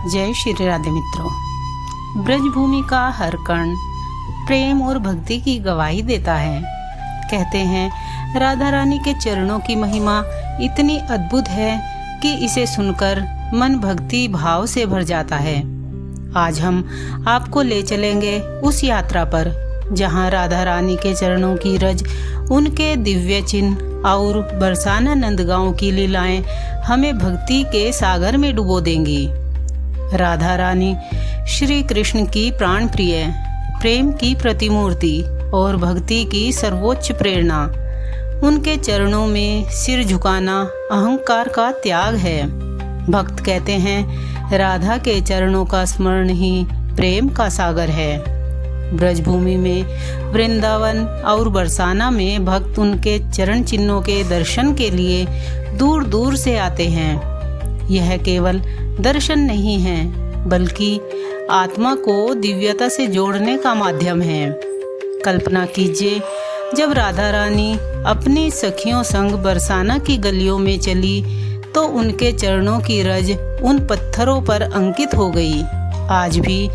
जय श्री राधे मित्रों। ब्रजभूमि का हर कण प्रेम और भक्ति की गवाही देता है। कहते हैं राधा रानी के चरणों की महिमा इतनी अद्भुत है कि इसे सुनकर मन भक्ति भाव से भर जाता है। आज हम आपको ले चलेंगे उस यात्रा पर जहां राधा रानी के चरणों की रज, उनके दिव्य चिन्ह और बरसाना नंदगांव की लीलाएं हमें भक्ति के सागर में डुबो देंगी। राधा रानी श्री कृष्ण की प्राण प्रिय, प्रेम की प्रतिमूर्ति और भक्ति की सर्वोच्च प्रेरणा। उनके चरणों में सिर झुकाना अहंकार का त्याग है। भक्त कहते हैं राधा के चरणों का स्मरण ही प्रेम का सागर है। ब्रजभूमि में वृंदावन और बरसाना में भक्त उनके चरण चिन्हों के दर्शन के लिए दूर दूर से आते हैं। यह केवल दर्शन नहीं है बल्कि आत्मा को दिव्यता से जोड़ने का माध्यम है। कल्पना कीजिए, जब राधा रानी अपनी सखियों संग बरसाना की गलियों में चली तो उनके चरणों की रज उन पत्थरों पर अंकित हो गई। आज भी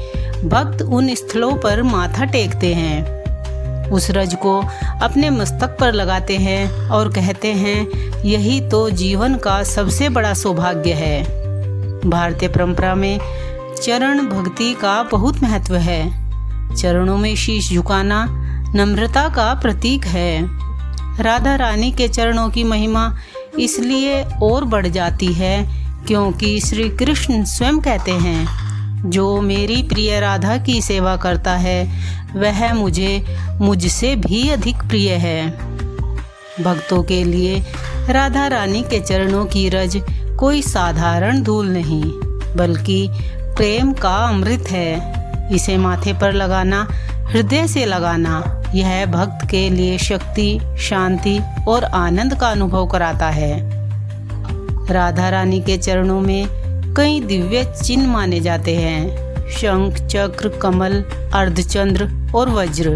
भक्त उन स्थलों पर माथा टेकते हैं, उस रज को अपने मस्तक पर लगाते हैं और कहते हैं यही तो जीवन का सबसे बड़ा सौभाग्य है। भारतीय परंपरा में चरण भक्ति का बहुत महत्व है। चरणों में शीश झुकाना नम्रता का प्रतीक है। राधा रानी के चरणों की महिमा इसलिए और बढ़ जाती है क्योंकि श्री कृष्ण स्वयं कहते हैं, जो मेरी प्रिय राधा की सेवा करता है वह मुझसे भी अधिक प्रिय है। भक्तों के लिए राधा रानी के चरणों की रज कोई साधारण धूल नहीं बल्कि प्रेम का अमृत है। इसे माथे पर लगाना, हृदय से लगाना, यह भक्त के लिए शक्ति, शांति और आनंद का अनुभव कराता है। राधा रानी के चरणों में कई दिव्य चिन्ह माने जाते हैं। शंख, चक्र, कमल, अर्धचंद्र और वज्र।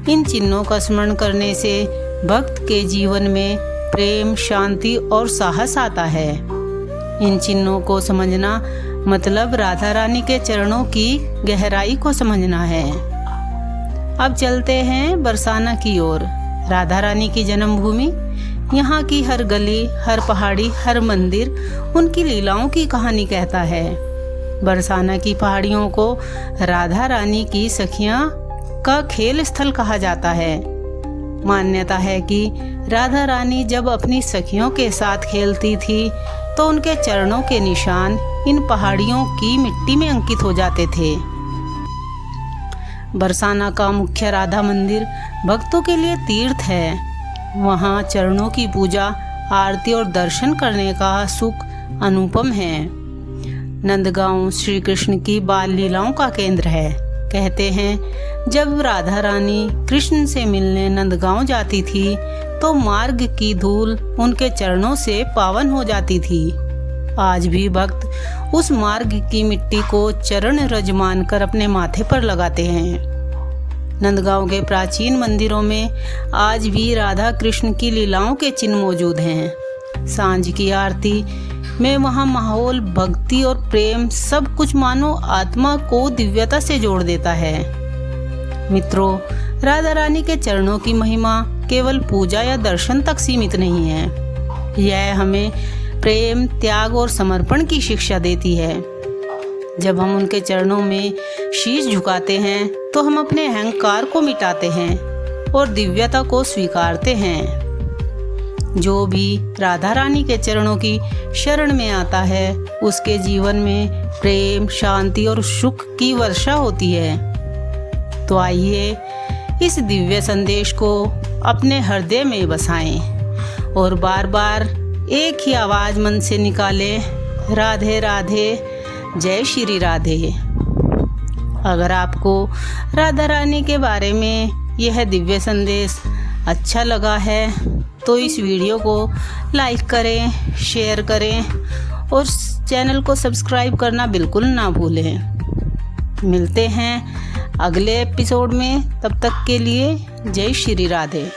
इन चिन्हों का स्मरण करने से भक्त के जीवन में प्रेम, शांति और साहस आता है। इन चिन्हों को समझना मतलब राधा रानी के चरणों की गहराई को समझना है। अब चलते हैं बरसाना की ओर, राधा रानी की जन्मभूमि। यहाँ की हर गली, हर पहाड़ी, हर मंदिर उनकी लीलाओं की कहानी कहता है। बरसाना की पहाड़ियों को राधा रानी की सखियां का खेल स्थल कहा जाता है। मान्यता है कि राधा रानी जब अपनी सखियों के साथ खेलती थी तो उनके चरणों के निशान इन पहाड़ियों की मिट्टी में अंकित हो जाते थे। बरसाना का मुख्य राधा मंदिर भक्तों के लिए तीर्थ है। वहाँ चरणों की पूजा, आरती और दर्शन करने का सुख अनुपम है। नंदगांव श्री कृष्ण की बाल लीलाओं का केंद्र है। कहते हैं जब राधा रानी कृष्ण से मिलने नंदगांव जाती थी तो मार्ग की धूल उनके चरणों से पावन हो जाती थी। आज भी भक्त उस मार्ग की मिट्टी को चरण रज मानकर अपने माथे पर लगाते हैं। नंदगांव के प्राचीन मंदिरों में आज भी राधा कृष्ण की लीलाओं के चिन्ह मौजूद हैं। सांझ की आरती में वहाँ माहौल, भक्ति और प्रेम सब कुछ मानो आत्मा को दिव्यता से जोड़ देता है। मित्रों, राधा रानी के चरणों की महिमा केवल पूजा या दर्शन तक सीमित नहीं है। यह हमें प्रेम, त्याग और समर्पण की शिक्षा देती है। जब हम उनके चरणों में शीश झुकाते हैं तो हम अपने अहंकार को मिटाते हैं और दिव्यता को स्वीकारते हैं। जो भी राधा रानी के चरणों की शरण में आता है उसके जीवन में प्रेम, शांति और सुख की वर्षा होती है। तो आइए इस दिव्य संदेश को अपने हृदय में बसाएं और बार बार एक ही आवाज मन से निकालें, राधे राधे, जय श्री राधे। अगर आपको राधा रानी के बारे में यह दिव्य संदेश अच्छा लगा है तो इस वीडियो को लाइक करें, शेयर करें और चैनल को सब्सक्राइब करना बिल्कुल ना भूलें। मिलते हैं अगले एपिसोड में, तब तक के लिए जय श्री राधे।